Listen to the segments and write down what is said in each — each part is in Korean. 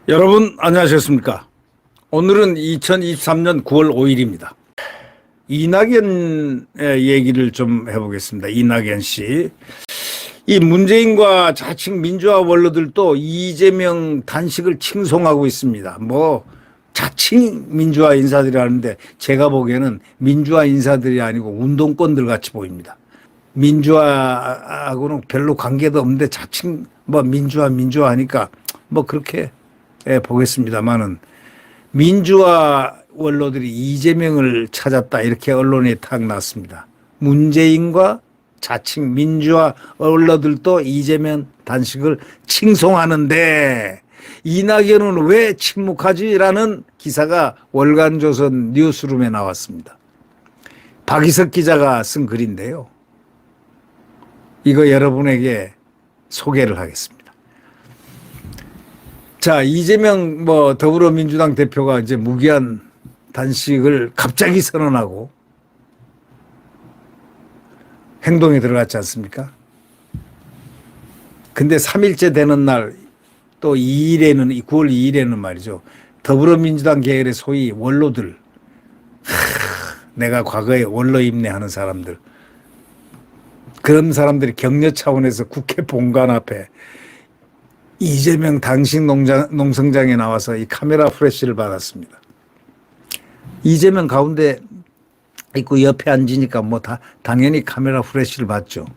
여러분 안녕하셨습니까? 오늘은 2023년 9월 5일입니다. 이낙연의 얘기를 좀 해보겠습니다. 이낙연 씨. 이 문재인과 자칭 민주화 원로들도 이재명 단식을 칭송하고 있습니다. 뭐 자칭 민주화 인사들이라는데 제가 보기에는 민주화 인사들이 아니고 운동권들 같이 보입니다. 민주화하고는 별로 관계도 없는데 자칭 뭐 민주화 하니까 뭐 그렇게 보겠습니다만은 민주화 원로들이 이재명을 찾았다 이렇게 언론에 탁 났습니다. 문재인과 자칭 민주화 원로들도 이재명 단식을 칭송하는데 이낙연은 왜 침묵하지라는 기사가 월간조선 뉴스룸에 나왔습니다. 박이석 기자가 쓴 글인데요. 이거 여러분에게 소개를 하겠습니다. 자, 이재명 더불어민주당 대표가 이제 무기한 단식을 갑자기 선언하고 행동에 들어갔지 않습니까? 근데 3일째 되는 날 또 2일에는 9월 2일에는 말이죠. 더불어민주당 계열의 소위 원로들, 내가 과거에 원로 임내하는 사람들, 그런 사람들이 격려 차원에서 국회 본관 앞에 이재명 단식 농성장에 나와서 이 카메라 프레쉬를 받았습니다. 이재명 가운데 있고 옆에 앉으니까 뭐 당연히 카메라 프레쉬를 받죠.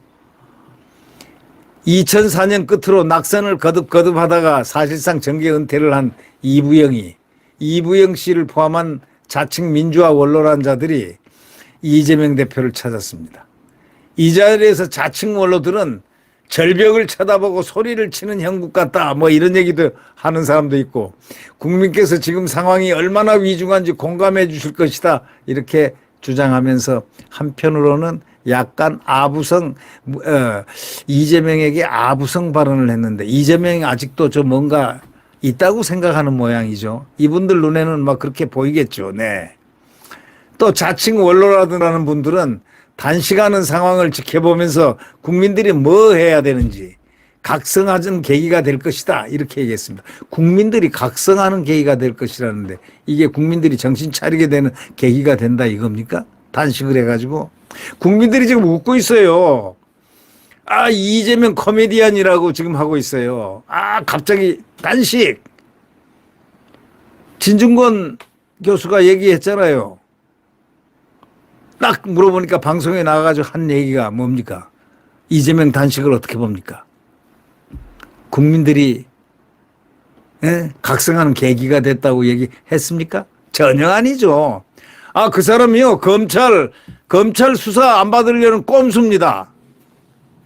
2004년 끝으로 낙선을 거듭 하다가 사실상 정계 은퇴를 한 이부영 씨를 포함한 자칭 민주화 원로란 자들이 이재명 대표를 찾았습니다. 이 자리에서 자칭 원로들은 절벽을 쳐다보고 소리를 치는 형국 같다 뭐 이런 얘기도 하는 사람도 있고 국민께서 지금 상황이 얼마나 위중한지 공감해 주실 것이다 이렇게 주장하면서 한편으로는 약간 이재명에게 아부성 발언을 했는데 이재명이 아직도 저 뭔가 있다고 생각하는 모양이죠. 이분들 눈에는 막 그렇게 보이겠죠. 네. 또 자칭 원로라는 분들은 단식하는 상황을 지켜보면서 국민들이 뭐 해야 되는지 각성하는 계기가 될 것이다 이렇게 얘기했습니다. 국민들이 각성하는 계기가 될 것이라는데 이게 국민들이 정신 차리게 되는 계기가 된다 이겁니까? 단식을 해가지고 국민들이 지금 웃고 있어요. 아, 이재명 코미디언이라고 지금 하고 있어요. 아, 갑자기 단식. 진중권 교수가 얘기했잖아요. 딱 물어보니까 방송에 나가가지고 한 얘기가 뭡니까? 이재명 단식을 어떻게 봅니까? 국민들이 각성하는 계기가 됐다고 얘기했습니까? 전혀 아니죠. 아, 그 사람이요. 검찰 수사 안 받으려는 꼼수입니다.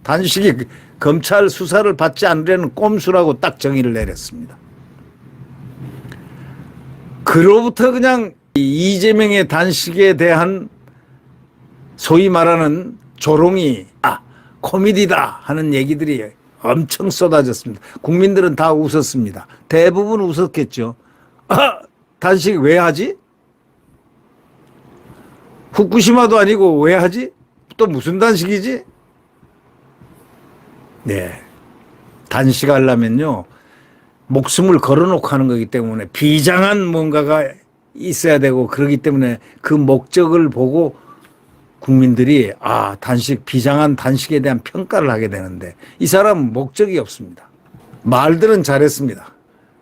단식이 검찰 수사를 받지 않으려는 꼼수라고 딱 정의를 내렸습니다. 그로부터 그냥 이재명의 단식에 대한 소위 말하는 조롱이 코미디다 하는 얘기들이 엄청 쏟아졌습니다. 국민들은 다 웃었습니다. 대부분 웃었겠죠. 단식 왜 하지? 후쿠시마도 아니고 왜 하지? 또 무슨 단식이지? 네. 단식하려면요. 목숨을 걸어놓고 하는 거기 때문에 비장한 뭔가가 있어야 되고 그러기 때문에 그 목적을 보고 국민들이 비장한 단식에 대한 평가를 하게 되는데 이 사람은 목적이 없습니다. 말들은 잘했습니다.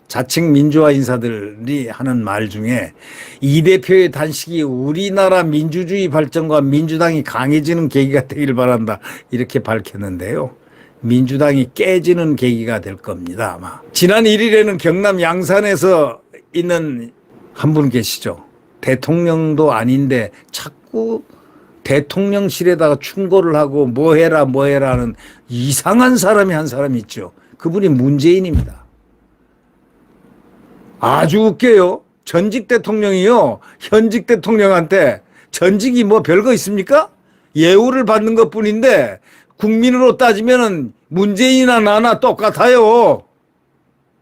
자칭 민주화 인사들이 하는 말 중에 이 대표의 단식이 우리나라 민주주의 발전과 민주당이 강해지는 계기가 되길 바란다 이렇게 밝혔는데요. 민주당이 깨지는 계기가 될 겁니다. 아마. 지난 1일에는 경남 양산에서 있는 한 분 계시죠. 대통령도 아닌데 자꾸 대통령실에다가 충고를 하고 뭐 해라 하는 이상한 사람이 한 사람 있죠. 그분이 문재인입니다. 아주 웃겨요. 전직 대통령이요. 현직 대통령한테 전직이 뭐 별거 있습니까? 예우를 받는 것 뿐인데 국민으로 따지면은 문재인이나 나나 똑같아요.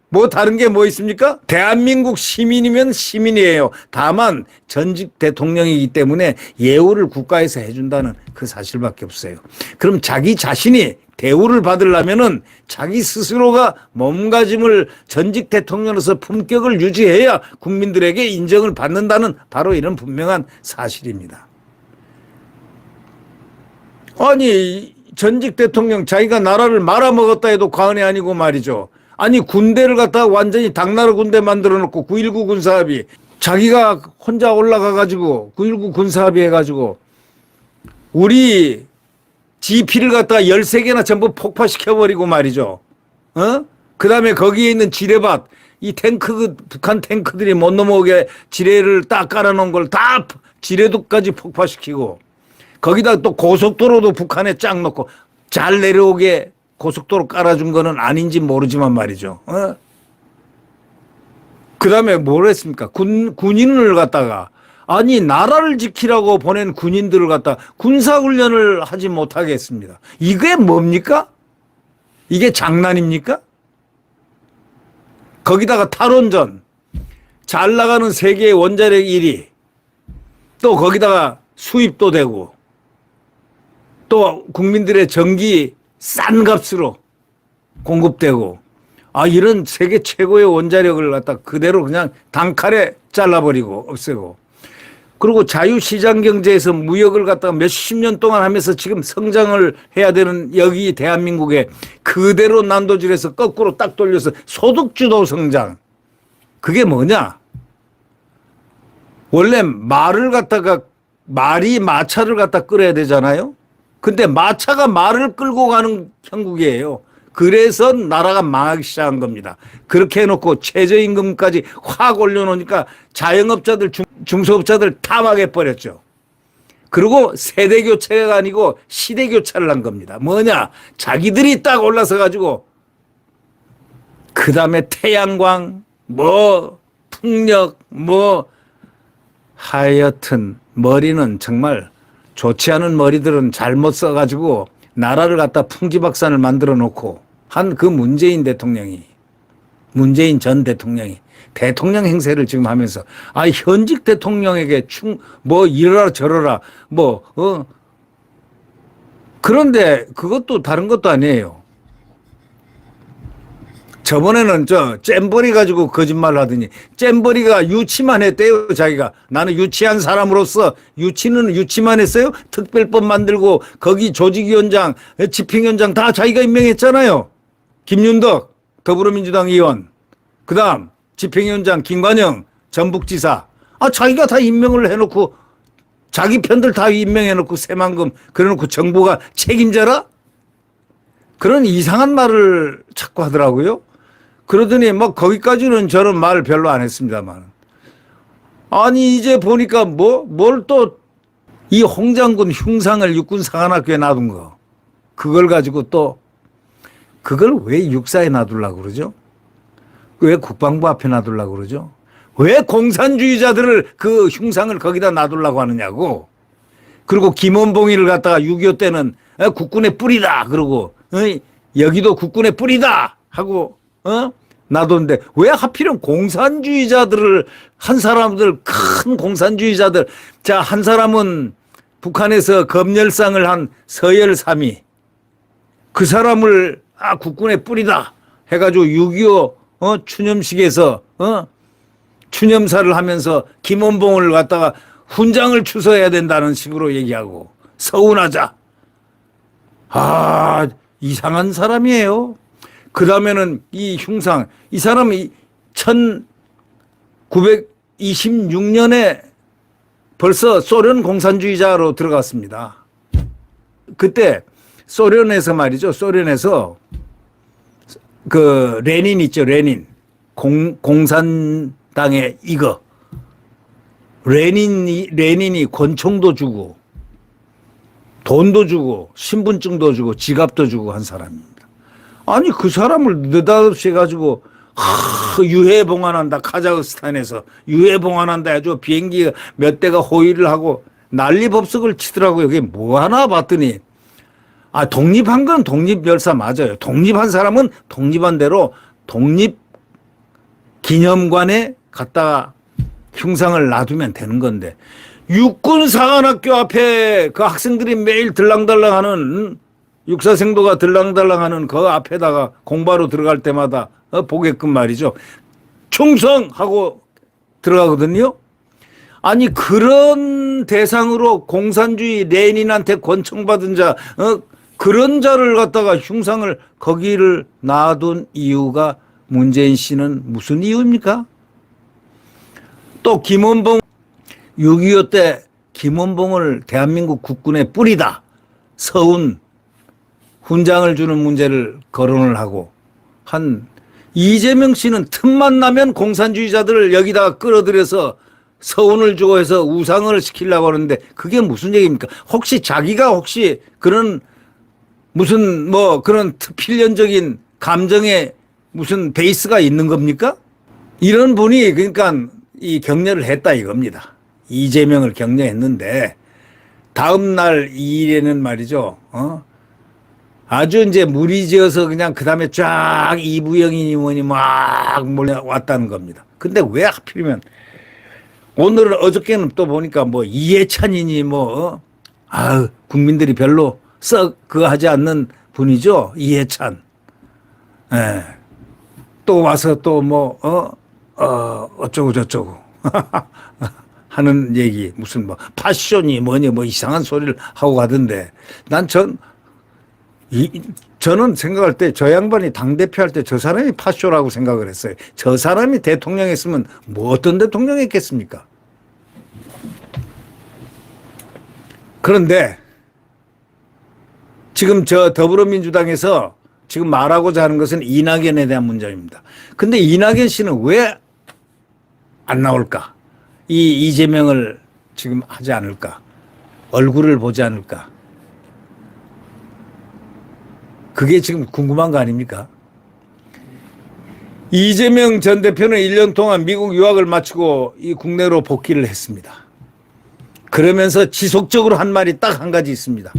뭐 다른 게 뭐 있습니까? 대한민국 시민이면 시민이에요. 다만 전직 대통령이기 때문에 예우를 국가에서 해준다는 그 사실밖에 없어요. 그럼 자기 자신이 대우를 받으려면은 자기 스스로가 몸가짐을 전직 대통령으로서 품격을 유지해야 국민들에게 인정을 받는다는 바로 이런 분명한 사실입니다. 아니, 전직 대통령 자기가 나라를 말아먹었다 해도 과언이 아니고 말이죠. 아니, 군대를 갖다가 완전히 당나라 군대 만들어 놓고 9.19 군사합의 자기가 혼자 올라가 가지고 9.19 군사합의 해가지고 우리 GP를 갖다가 13개나 전부 폭파시켜버리고 말이죠. 그 다음에 거기에 있는 지뢰밭, 이 탱크, 북한 탱크들이 못 넘어오게 지뢰를 딱 깔아놓은 걸 다 지뢰도까지 폭파시키고 거기다 또 고속도로도 북한에 쫙 놓고 잘 내려오게 고속도로 깔아준 거는 아닌지 모르지만 말이죠. 그 다음에 뭘 했습니까? 군인을 갖다가 아니 나라를 지키라고 보낸 군인들을 갖다 군사훈련을 하지 못하게 했습니다. 이게 뭡니까? 이게 장난입니까? 거기다가 탈원전, 잘 나가는 세계의 원자력 1위, 또 거기다가 수입도 되고 또 국민들의 전기 싼 값으로 공급되고 이런 세계 최고의 원자력을 갖다 그대로 그냥 단칼에 잘라버리고 없애고 그리고 자유시장 경제에서 무역을 갖다가 몇십 년 동안 하면서 지금 성장을 해야 되는 여기 대한민국에 그대로 난도질해서 거꾸로 딱 돌려서 소득주도 성장. 그게 뭐냐? 원래 말을 갖다가 말이 마차를 갖다 끌어야 되잖아요. 근데 마차가 말을 끌고 가는 형국이에요. 그래서 나라가 망하기 시작한 겁니다. 그렇게 해놓고 최저임금까지 확 올려놓으니까 자영업자들, 중소업자들 다 망해버렸죠. 그리고 세대교체가 아니고 시대교체를 한 겁니다. 뭐냐? 자기들이 딱 올라서 가지고 그 다음에 태양광, 풍력, 하여튼 머리는 정말 좋지 않은 머리들은 잘못 써가지고 나라를 갖다 풍지박산을 만들어 놓고 한 그 문재인 전 대통령이 대통령 행세를 지금 하면서 현직 대통령에게 이러라 저러라 그런데 그것도 다른 것도 아니에요. 저번에는 잼버리 가지고 거짓말을 하더니 잼버리가 유치만 했대요. 자기가 나는 유치한 사람으로서 유치만 했어요. 특별법 만들고 거기 조직위원장 집행위원장 다 자기가 임명했잖아요. 김윤덕 더불어민주당 의원, 그 다음 집행위원장 김관영 전북지사 자기가 다 임명을 해놓고 자기 편들 다 임명해놓고 새만금 그래놓고 정부가 책임져라? 그런 이상한 말을 자꾸 하더라고요. 그러더니 거기까지는 저는 말 별로 안 했습니다만. 아니, 이제 보니까 뭘 또 이 홍장군 흉상을 육군사관학교에 놔둔 거. 그걸 가지고 또, 그걸 왜 육사에 놔두려고 그러죠? 왜 국방부 앞에 놔두려고 그러죠? 왜 공산주의자들을 그 흉상을 거기다 놔두려고 하느냐고. 그리고 김원봉이를 갖다가 6.25 때는 국군의 뿌리다. 그러고, 여기도 국군의 뿌리다. 하고, 놔뒀는데 왜 하필은 공산주의자들을 한 사람들 큰 공산주의자들 한 사람은 북한에서 검열상을 한 서열삼이 그 사람을 국군의 뿌리다 해가지고 6.25 추념식에서 추념사를 하면서 김원봉을 갖다가 훈장을 추서해야 된다는 식으로 얘기하고 서운하자. 이상한 사람이에요. 그 다음에는 이 흉상, 이 사람이 1926년에 벌써 소련 공산주의자로 들어갔습니다. 그때 소련에서 말이죠. 소련에서 그 레닌 있죠. 레닌. 공산당의 이거. 레닌이 권총도 주고 돈도 주고 신분증도 주고 지갑도 주고 한 사람입니다. 아니 그 사람을 느닷없이 해가지고 유해 봉환한다. 카자흐스탄에서 유해 봉환한다. 아주 비행기 몇 대가 호위를 하고 난리법석을 치더라고요. 그게 뭐 하나 봤더니 독립한 건 독립열사 맞아요. 독립한 사람은 독립한 대로 독립 기념관에 갖다가 흉상을 놔두면 되는 건데 육군사관학교 앞에 그 학생들이 매일 들랑달랑하는 육사생도가 들랑달랑하는 그 앞에다가 공부하러 들어갈 때마다 보게끔 말이죠. 충성하고 들어가거든요. 아니 그런 대상으로 공산주의 레닌한테 권총받은 자 그런 자를 갖다가 흉상을 거기를 놔둔 이유가 문재인 씨는 무슨 이유입니까? 또 김원봉 6.25 때 김원봉을 대한민국 국군의 뿌리다 서운 훈장을 주는 문제를 거론을 하고 한 이재명 씨는 틈만 나면 공산주의자들을 여기다가 끌어들여서 서운을 주고 해서 우상을 시키려고 하는데 그게 무슨 얘기입니까? 혹시 자기가 혹시 그런 무슨 뭐 그런 필연적인 감정에 무슨 베이스가 있는 겁니까? 이런 분이 그러니까 이 격려를 했다 이겁니다. 이재명을 격려했는데 다음 날 2일에는 말이죠. 아주 이제 무리지어서 그냥 그 다음에 쫙 이부영이니 뭐니 막 몰려왔다는 겁니다. 근데 왜 하필이면 오늘은 어저께는 또 보니까 뭐 이해찬이니 뭐 국민들이 별로 썩 그거 하지 않는 분이죠. 이해찬. 예. 또 와서 또 뭐 어쩌고 저쩌고 하는 얘기 무슨 뭐 패션이 뭐니 뭐 이상한 소리를 하고 가던데 저는 생각할 때 저 양반이 당대표 할 때 저 사람이 파쇼라고 생각을 했어요. 저 사람이 대통령 했으면 뭐 어떤 대통령 했겠습니까? 그런데 지금 저 더불어민주당에서 지금 말하고자 하는 것은 이낙연에 대한 문제입니다. 근데 이낙연 씨는 왜 안 나올까? 이재명을 지금 하지 않을까? 얼굴을 보지 않을까? 그게 지금 궁금한 거 아닙니까? 이재명 전 대표는 1년 동안 미국 유학을 마치고 이 국내로 복귀를 했습니다. 그러면서 지속적으로 한 말이 딱 한 가지 있습니다.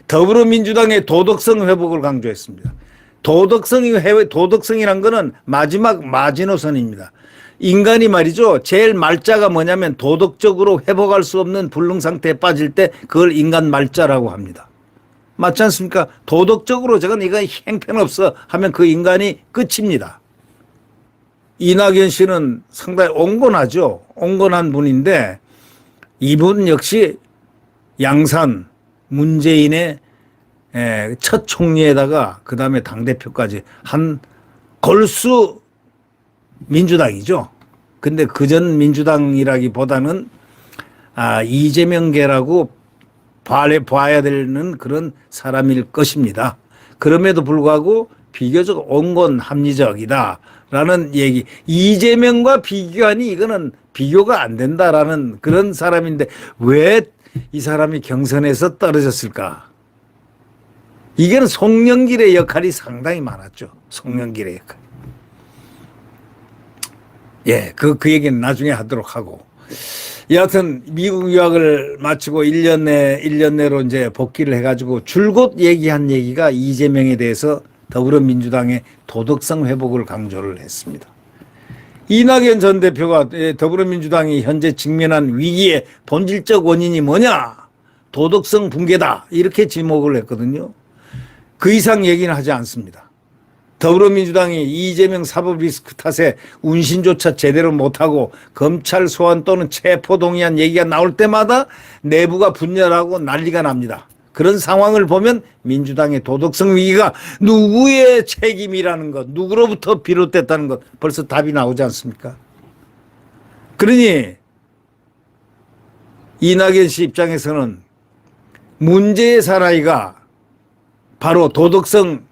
더불어민주당의 도덕성 회복을 강조했습니다. 도덕성이란 거는 마지막 마지노선입니다. 인간이 말이죠. 제일 말자가 뭐냐면 도덕적으로 회복할 수 없는 불능 상태에 빠질 때 그걸 인간 말자라고 합니다. 맞지 않습니까? 도덕적으로 제가 네가 형편없어 하면 그 인간이 끝입니다. 이낙연 씨는 상당히 온건하죠. 온건한 분인데 이분 역시 양산 문재인의 첫 총리에다가 그 다음에 당대표까지 한 골수 민주당이죠. 근데 그전 민주당이라기보다는 이재명계라고 봐야 되는 그런 사람일 것입니다. 그럼에도 불구하고 비교적 온건 합리적이다라는 얘기. 이재명과 비교하니 이거는 비교가 안 된다라는 그런 사람인데 왜 이 사람이 경선에서 떨어졌을까? 이게는 송영길의 역할이 상당히 많았죠. 송영길의 역할. 예, 그 얘기는 나중에 하도록 하고. 여하튼 미국 유학을 마치고 1년 내로 이제 복귀를 해가지고 줄곧 얘기한 얘기가 이재명에 대해서 더불어민주당의 도덕성 회복을 강조를 했습니다. 이낙연 전 대표가 더불어민주당이 현재 직면한 위기의 본질적 원인이 뭐냐? 도덕성 붕괴다. 이렇게 지목을 했거든요. 그 이상 얘기는 하지 않습니다. 더불어민주당이 이재명 사법 리스크 탓에 운신조차 제대로 못하고 검찰 소환 또는 체포동의안 얘기가 나올 때마다 내부가 분열하고 난리가 납니다. 그런 상황을 보면 민주당의 도덕성 위기가 누구의 책임이라는 것, 누구로부터 비롯됐다는 것 벌써 답이 나오지 않습니까? 그러니 이낙연 씨 입장에서는 문제의 사나이가 바로 도덕성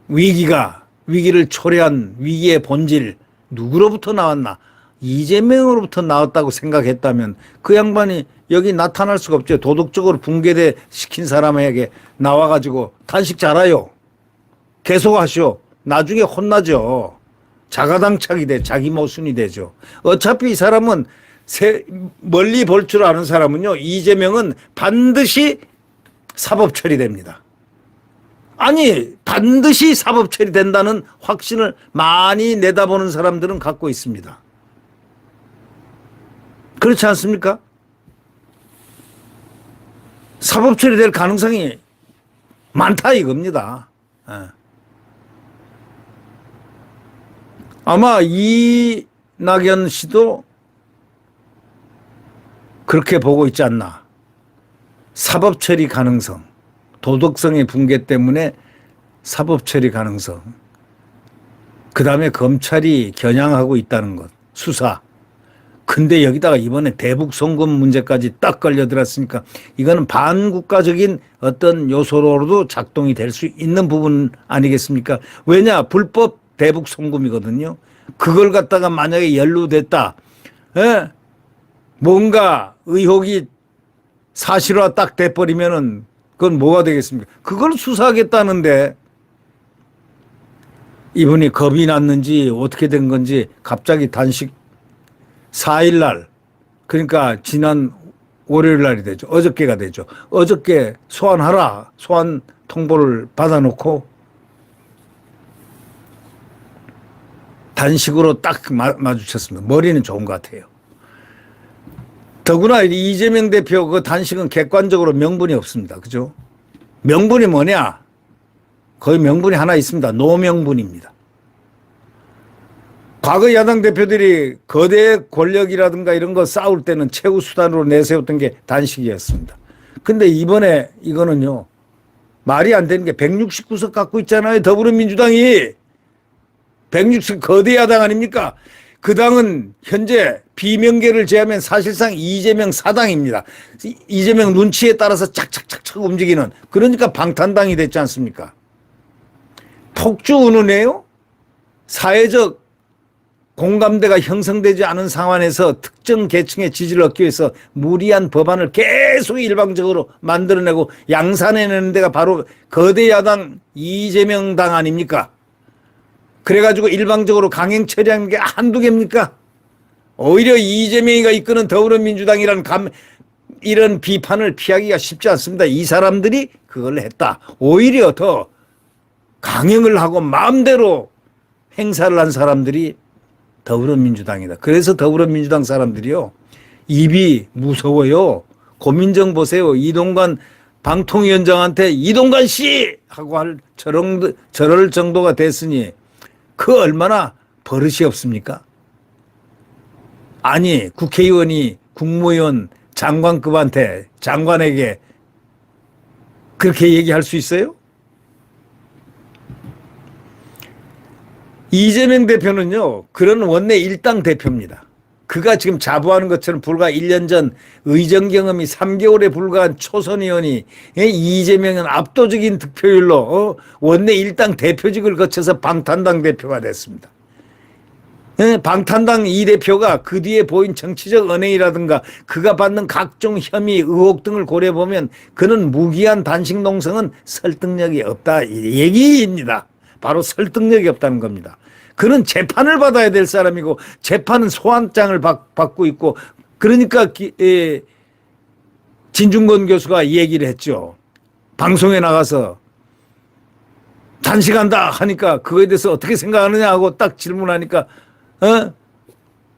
위기를 초래한 위기의 본질 누구로부터 나왔나? 이재명으로부터 나왔다고 생각했다면 그 양반이 여기 나타날 수가 없죠. 도덕적으로 붕괴돼 시킨 사람에게 나와가지고 단식 잘하요. 계속하시오. 나중에 혼나죠. 자가당착이 돼. 자기 모순이 되죠. 어차피 이 사람은 멀리 볼 줄 아는 사람은요. 이재명은 반드시 사법 처리됩니다. 아니, 반드시 사법 처리된다는 확신을 많이 내다보는 사람들은 갖고 있습니다. 그렇지 않습니까? 사법 처리될 가능성이 많다 이겁니다. 아마 이낙연 씨도 그렇게 보고 있지 않나. 사법 처리 가능성, 도덕성의 붕괴 때문에 사법 처리 가능성, 그 다음에 검찰이 겨냥하고 있다는 것, 수사. 근데 여기다가 이번에 대북 송금 문제까지 딱 걸려들었으니까 이거는 반국가적인 어떤 요소로도 작동이 될 수 있는 부분 아니겠습니까? 왜냐? 불법 대북 송금이거든요. 그걸 갖다가 만약에 연루됐다. 예? 뭔가 의혹이 사실화 딱 돼버리면은 그건 뭐가 되겠습니까? 그걸 수사하겠다는데 이분이 겁이 났는지 어떻게 된 건지 갑자기 단식 4일 날, 그러니까 지난 월요일 날이 되죠. 어저께가 되죠. 어저께 소환하라. 소환 통보를 받아놓고 단식으로 딱 마주쳤습니다. 머리는 좋은 것 같아요. 더구나 이재명 대표 그 단식은 객관적으로 명분이 없습니다. 그죠? 명분이 뭐냐? 거의 명분이 하나 있습니다. 노명분입니다. 과거 야당 대표들이 거대 권력이라든가 이런 거 싸울 때는 최후 수단으로 내세웠던 게 단식이었습니다. 근데 이번에 이거는요, 말이 안 되는 게 169석 갖고 있잖아요. 더불어민주당이. 160 거대 야당 아닙니까? 그 당은 현재 비명계를 제하면 사실상 이재명 사당입니다. 이재명 눈치에 따라서 착착착착 움직이는, 그러니까 방탄당이 됐지 않습니까? 폭주 운운이에요? 사회적 공감대가 형성되지 않은 상황에서 특정 계층의 지지를 얻기 위해서 무리한 법안을 계속 일방적으로 만들어내고 양산해내는 데가 바로 거대 야당 이재명 당 아닙니까? 그래가지고 일방적으로 강행 처리하는 게 한두 개입니까? 오히려 이재명이가 이끄는 더불어민주당이라는 이런 비판을 피하기가 쉽지 않습니다. 이 사람들이 그걸 했다. 오히려 더 강행을 하고 마음대로 행사를 한 사람들이 더불어민주당이다. 그래서 더불어민주당 사람들이요, 입이 무서워요. 고민정 보세요. 이동관 방통위원장한테 이동관 씨 하고 저럴 정도가 됐으니 그 얼마나 버릇이 없습니까? 아니, 국회의원이 국무위원 장관급한테, 장관에게 그렇게 얘기할 수 있어요? 이재명 대표는요, 그런 원내 일당 대표입니다. 그가 지금 자부하는 것처럼 불과 1년 전 의정 경험이 3개월에 불과한 초선 의원이 이재명은 압도적인 득표율로 원내 일당 대표직을 거쳐서 방탄당 대표가 됐습니다. 방탄당 이 대표가 그 뒤에 보인 정치적 언행이라든가 그가 받는 각종 혐의, 의혹 등을 고려해보면 그는 무기한 단식 농성은 설득력이 없다, 이 얘기입니다. 바로 설득력이 없다는 겁니다. 그는 재판을 받아야 될 사람이고 재판은 소환장을 받고 있고, 그러니까 진중권 교수가 얘기를 했죠. 방송에 나가서 단식한다 하니까 그거에 대해서 어떻게 생각하느냐 하고 딱 질문하니까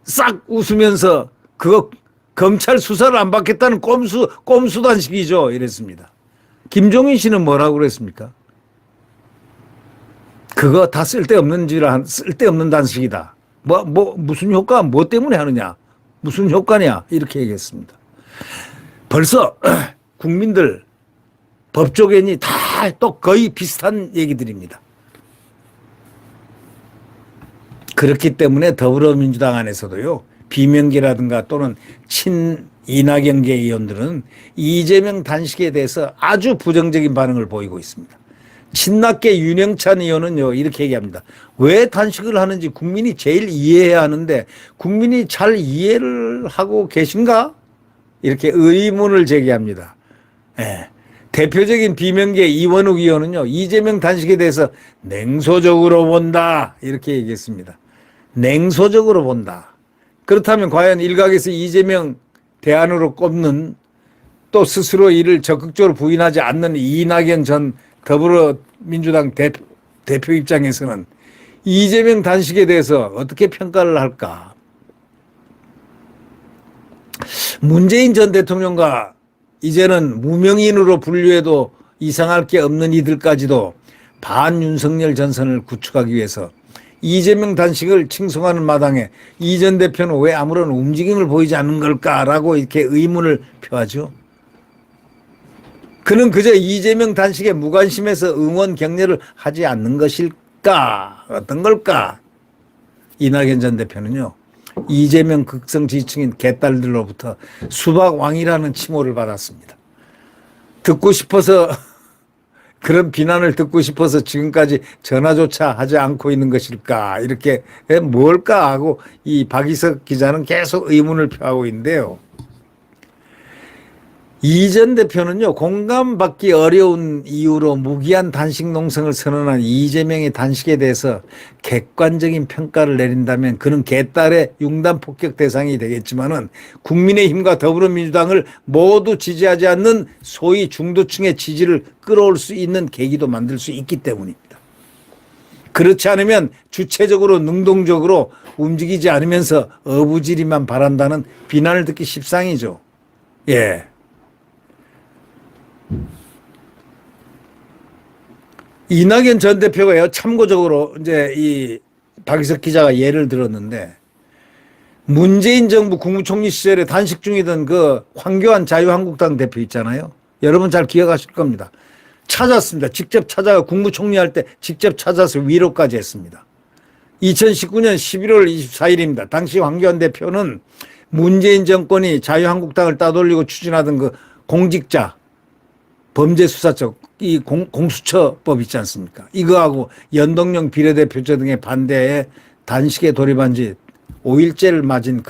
싹 웃으면서 그거 검찰 수사를 안 받겠다는 꼼수 단식이죠, 이랬습니다. 김종인 씨는 뭐라고 그랬습니까? 그거 다 쓸데없는 단식이다. 무슨 효과, 뭐 때문에 하느냐? 무슨 효과냐? 이렇게 얘기했습니다. 벌써 국민들, 법조계인이 다 또 거의 비슷한 얘기들입니다. 그렇기 때문에 더불어민주당 안에서도요, 비명계라든가 또는 이낙연계 의원들은 이재명 단식에 대해서 아주 부정적인 반응을 보이고 있습니다. 친낙계 윤영찬 의원은요, 이렇게 얘기합니다. 왜 단식을 하는지 국민이 제일 이해해야 하는데 국민이 잘 이해를 하고 계신가? 이렇게 의문을 제기합니다. 예. 대표적인 비명계 이원욱 의원은요, 이재명 단식에 대해서 냉소적으로 본다, 이렇게 얘기했습니다. 냉소적으로 본다. 그렇다면 과연 일각에서 이재명 대안으로 꼽는, 또 스스로 이를 적극적으로 부인하지 않는 이낙연 전 더불어민주당 대표 입장에서는 이재명 단식에 대해서 어떻게 평가를 할까? 문재인 전 대통령과 이제는 무명인으로 분류해도 이상할 게 없는 이들까지도 반윤석열 전선을 구축하기 위해서 이재명 단식을 칭송하는 마당에 이 전 대표는 왜 아무런 움직임을 보이지 않는 걸까라고 이렇게 의문을 표하죠. 그는 그저 이재명 단식에 무관심해서 응원 격려를 하지 않는 것일까? 어떤 걸까? 이낙연 전 대표는요, 이재명 극성 지지층인 개딸들로부터 수박왕이라는 칭호를 받았습니다. 듣고 싶어서 그런 비난을 듣고 싶어서 지금까지 전화조차 하지 않고 있는 것일까? 이렇게 뭘까 하고 이 박이석 기자는 계속 의문을 표하고 있는데요. 이 전 대표는요, 공감받기 어려운 이유로 무기한 단식 농성을 선언한 이재명의 단식에 대해서 객관적인 평가를 내린다면 그는 개딸의 융단 폭격 대상이 되겠지만은 국민의힘과 더불어민주당을 모두 지지하지 않는 소위 중도층의 지지를 끌어올 수 있는 계기도 만들 수 있기 때문입니다. 그렇지 않으면 주체적으로 능동적으로 움직이지 않으면서 어부지리만 바란다는 비난을 듣기 십상이죠. 예. 이낙연 전 대표가요, 참고적으로 이제 이 박이석 기자가 예를 들었는데, 문재인 정부 국무총리 시절에 단식 중이던 그 황교안 자유한국당 대표 있잖아요. 여러분 잘 기억하실 겁니다. 찾았습니다. 직접 찾아가 국무총리 할 때 직접 찾아서 위로까지 했습니다. 2019년 11월 24일입니다. 당시 황교안 대표는 문재인 정권이 자유한국당을 따돌리고 추진하던 그 공직자 범죄수사처 이 공수처법 있지 않습니까? 이거하고 연동형 비례대표제 등의 반대에 단식에 돌입한 지 5일째를 맞은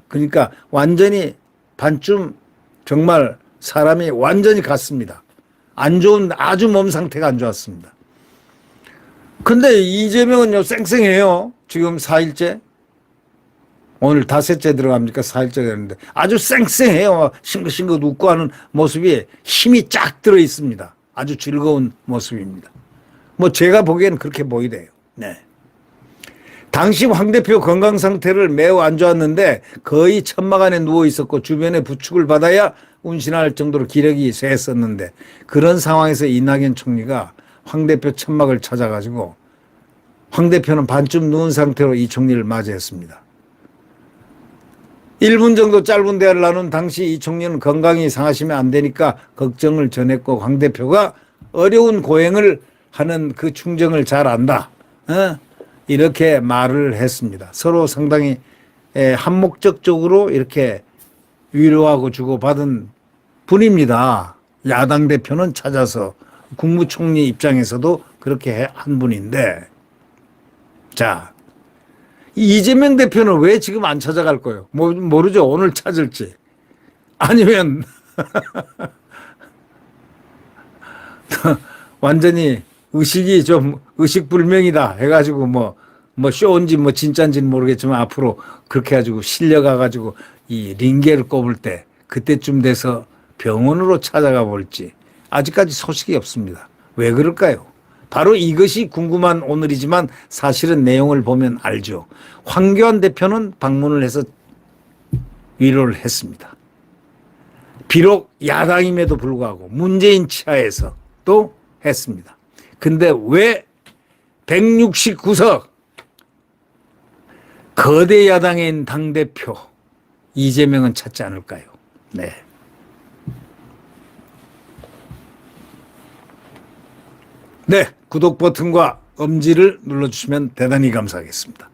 그러니까 완전히 반쯤 정말 사람이 완전히 갔습니다. 안 좋은 아주 몸 상태가 안 좋았습니다. 근데 이재명은요 쌩쌩해요. 지금 4일째. 오늘 5째 들어갑니까? 4일째 되는데 아주 쌩쌩해요. 싱긋싱긋 웃고 하는 모습이 힘이 쫙 들어 있습니다. 아주 즐거운 모습입니다. 뭐 제가 보기에는 그렇게 보이대요. 네. 당시 황 대표 건강 상태를 매우 안 좋았는데 거의 천막 안에 누워 있었고 주변에 부축을 받아야 운신할 정도로 기력이 쇠했었는데 그런 상황에서 이낙연 총리가 황 대표 천막을 찾아가지고 황 대표는 반쯤 누운 상태로 이 총리를 맞이했습니다. 1분 정도 짧은 대화를 나눈 당시 이 총리는 건강이 상하시면 안 되니까 걱정을 전했고 황 대표가 어려운 고행을 하는 그 충정을 잘 안다. 이렇게 말을 했습니다. 서로 상당히 한목적적으로 이렇게 위로하고 주고받은 분입니다. 야당 대표는 찾아서 국무총리 입장에서도 그렇게 한 분인데 자. 이재명 대표는 왜 지금 안 찾아갈 거예요? 모르죠. 오늘 찾을지. 아니면 완전히 의식불명이다 해가지고 뭐 쇼인지 뭐 진짜인지는 모르겠지만 앞으로 그렇게 해가지고 실려가가지고 이 링게를 꼽을 때 그때쯤 돼서 병원으로 찾아가 볼지 아직까지 소식이 없습니다. 왜 그럴까요? 바로 이것이 궁금한 오늘이지만 사실은 내용을 보면 알죠. 황교안 대표는 방문을 해서 위로를 했습니다. 비록 야당임에도 불구하고 문재인 치하에서 또 했습니다. 근데 왜 169석 거대 야당인 당대표 이재명은 찾지 않을까요? 네. 네, 구독 버튼과 엄지를 눌러주시면 대단히 감사하겠습니다.